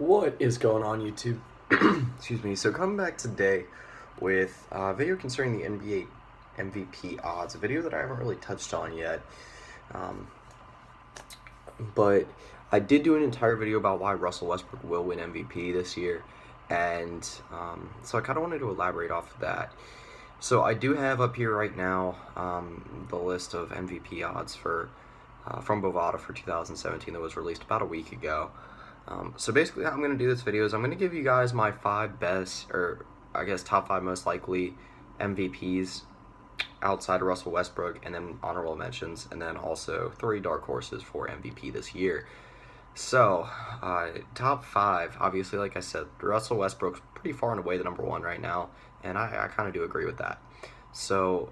What is going on, YouTube? Excuse me. So coming back today with a video concerning the NBA MVP odds, a video that I haven't really touched on yet. But I did do an entire video about why Russell Westbrook will win MVP this year, and so I kind of wanted to elaborate off of that. So I do have up here right now the list of MVP odds for from Bovada for 2017 that was released about a week ago. So basically how I'm going to do this video is I'm going to give you guys my 5 best, or I guess top 5 most likely MVPs outside of Russell Westbrook, and then honorable mentions, and then also 3 dark horses for MVP this year. So, top 5, obviously, like I said, Russell Westbrook's pretty far and away the number 1 right now, and I kind of do agree with that. So,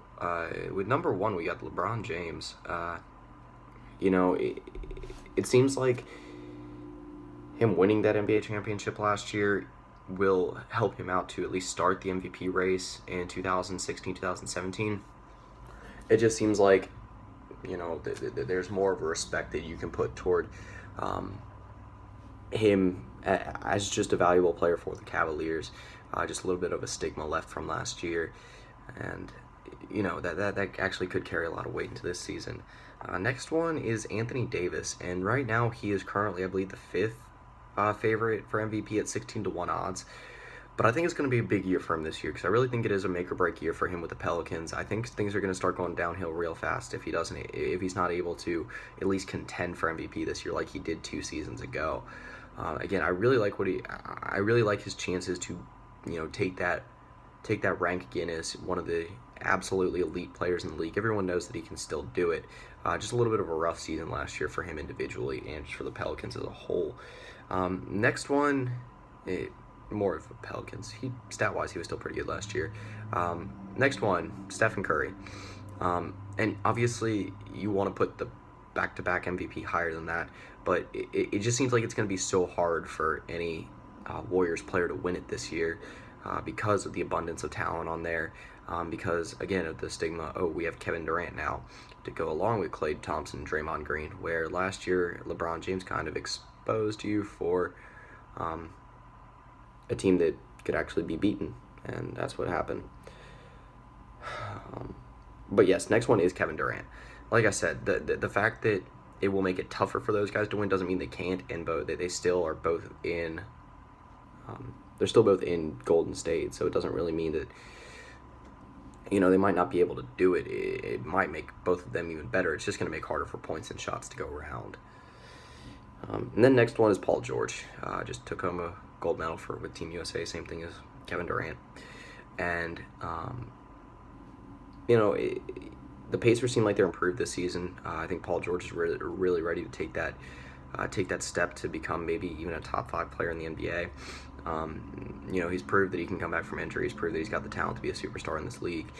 with number 1, we got LeBron James. It seems like him winning that NBA championship last year will help him out to at least start the MVP race in 2016, 2017. It just seems like, there's more of a respect that you can put toward him as just a valuable player for the Cavaliers. Just a little bit of a stigma left from last year, and that actually could carry a lot of weight into this season. Next one is Anthony Davis, and right now he is currently, I believe, the 5th favorite for MVP at 16-1 odds. But I think it's going to be a big year for him this year, because I really think it is a make or break year for him with the Pelicans. I think things are going to start going downhill real fast if he's not able to at least contend for MVP this year like he did 2 seasons ago. Again, I really like his chances to, take that rank again as one of the absolutely elite players in the league. Everyone knows that he can still do it. Just a little bit of a rough season last year for him individually and just for the Pelicans as a whole. Next one, more of the Pelicans. Stat-wise, he was still pretty good last year. Next one, Stephen Curry. And obviously, you want to put the back-to-back MVP higher than that, but it just seems like it's going to be so hard for any Warriors player to win it this year because of the abundance of talent on there. Because, again, of the stigma, we have Kevin Durant now to go along with Klay Thompson and Draymond Green, where last year LeBron James kind of exposed you for a team that could actually be beaten, and that's what happened. But yes, next one is Kevin Durant. Like I said, the fact that it will make it tougher for those guys to win doesn't mean they can't, and they still are both in they're still both in Golden State, so it doesn't really mean that they might not be able to do it. It might make both of them even better. It's just going to make harder for points and shots to go around. And then next one is Paul George. Just took home a gold medal with Team USA, same thing as Kevin Durant. And, the Pacers seem like they're improved this season. I think Paul George is really ready to take that step to become maybe even a top 5 player in the NBA. He's proved that he can come back from injury. He's proved that he's got the talent to be a superstar in this league.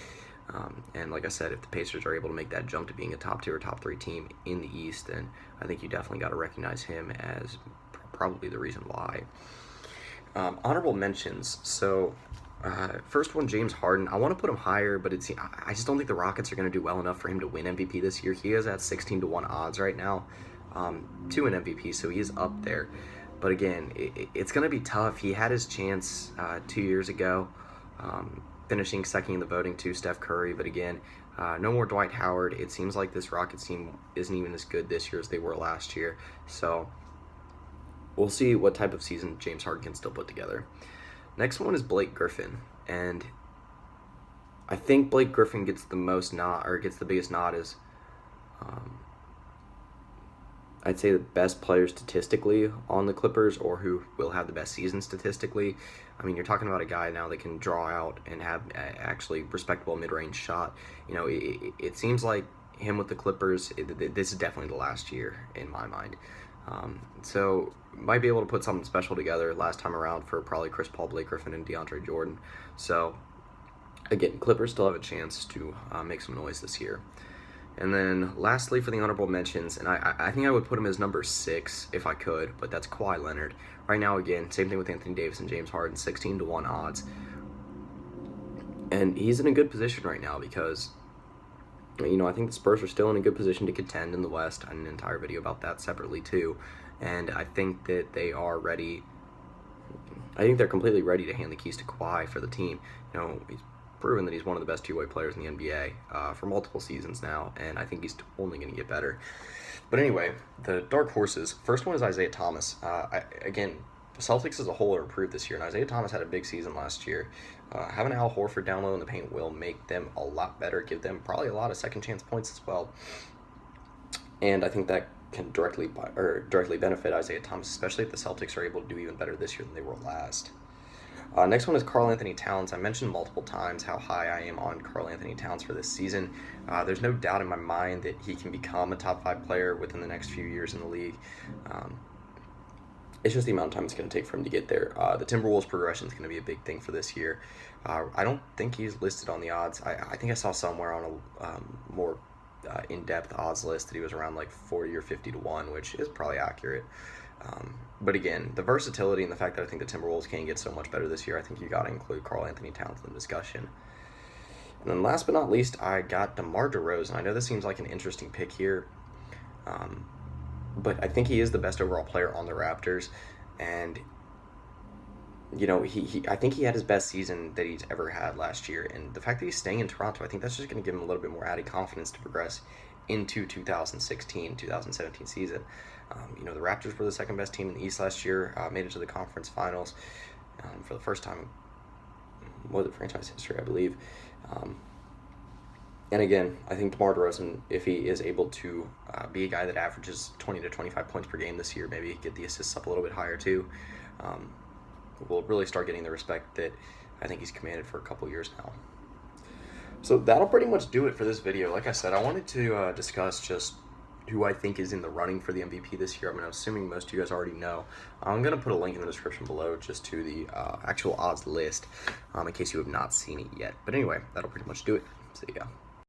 And like I said, if the Pacers are able to make that jump to being a top 2 or top 3 team in the East, then I think you definitely got to recognize him as probably the reason why. Honorable mentions. So, first one, James Harden. I want to put him higher, but I just don't think the Rockets are going to do well enough for him to win MVP this year. He is at 16-1 odds right now to an MVP, so he is up there. But again, it's going to be tough. He had his chance 2 years ago, finishing second in the voting to Steph Curry. But again, no more Dwight Howard. It seems like this Rockets team isn't even as good this year as they were last year. So we'll see what type of season James Harden can still put together. Next one is Blake Griffin. And I think Blake Griffin gets the biggest nod as I'd say the best player statistically on the Clippers, or who will have the best season statistically. I mean, you're talking about a guy now that can draw out and have actually respectable mid-range shot. It seems like him with the Clippers, this is definitely the last year in my mind. So might be able to put something special together last time around for probably Chris Paul, Blake Griffin, and DeAndre Jordan. So again, Clippers still have a chance to make some noise this year. And then lastly, for the honorable mentions, and I think I would put him as number 6 if I could, but that's Kawhi Leonard. Right now, again, same thing with Anthony Davis and James Harden, 16-1 odds. And he's in a good position right now because, I think the Spurs are still in a good position to contend in the West. I had an entire video about that separately too. And I think that they are ready I think they're completely ready to hand the keys to Kawhi for the team. He's proven that he's one of the best two-way players in the NBA for multiple seasons now, and I think he's only going to get better. But anyway, the dark horses. First one is Isaiah Thomas. Again, the Celtics as a whole are improved this year, and Isaiah Thomas had a big season last year. Having Al Horford down low in the paint will make them a lot better, give them probably a lot of second-chance points as well. And I think that can directly benefit Isaiah Thomas, especially if the Celtics are able to do even better this year than they were last. Next one is Karl-Anthony Towns. I mentioned multiple times how high I am on Karl-Anthony Towns for this season. There's no doubt in my mind that he can become a top 5 player within the next few years in the league. It's just the amount of time it's going to take for him to get there. The Timberwolves progression is going to be a big thing for this year. I don't think he's listed on the odds. I think I saw somewhere on a more in-depth odds list that he was around like 40 or 50 to 1, which is probably accurate. But again, the versatility and the fact that I think the Timberwolves can get so much better this year, I think you got to include Karl-Anthony Towns in the discussion. And then last but not least, I got DeMar DeRozan. I know this seems like an interesting pick here, but I think he is the best overall player on the Raptors, and I think he had his best season that he's ever had last year, and the fact that he's staying in Toronto, I think that's just going to give him a little bit more added confidence to progress into 2016-2017 season. The Raptors were the second best team in the East last year, made it to the conference finals for the first time in franchise history, I believe. And again, I think DeMar DeRozan, if he is able to be a guy that averages 20 to 25 points per game this year, maybe get the assists up a little bit higher too, will really start getting the respect that I think he's commanded for a couple years now. So that'll pretty much do it for this video. Like I said, I wanted to discuss just who I think is in the running for the MVP this year. I'm assuming most of you guys already know. I'm going to put a link in the description below just to the actual odds list in case you have not seen it yet. But anyway, that'll pretty much do it. See ya.